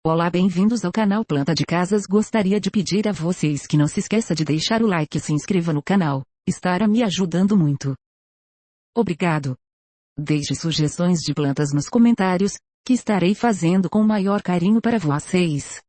Olá, bem-vindos ao canal Planta de Casas. Gostaria de pedir a vocês que não se esqueça de deixar o like e se inscreva no canal, estará me ajudando muito. Obrigado. Deixe sugestões de plantas nos comentários, que estarei fazendo com o maior carinho para vocês.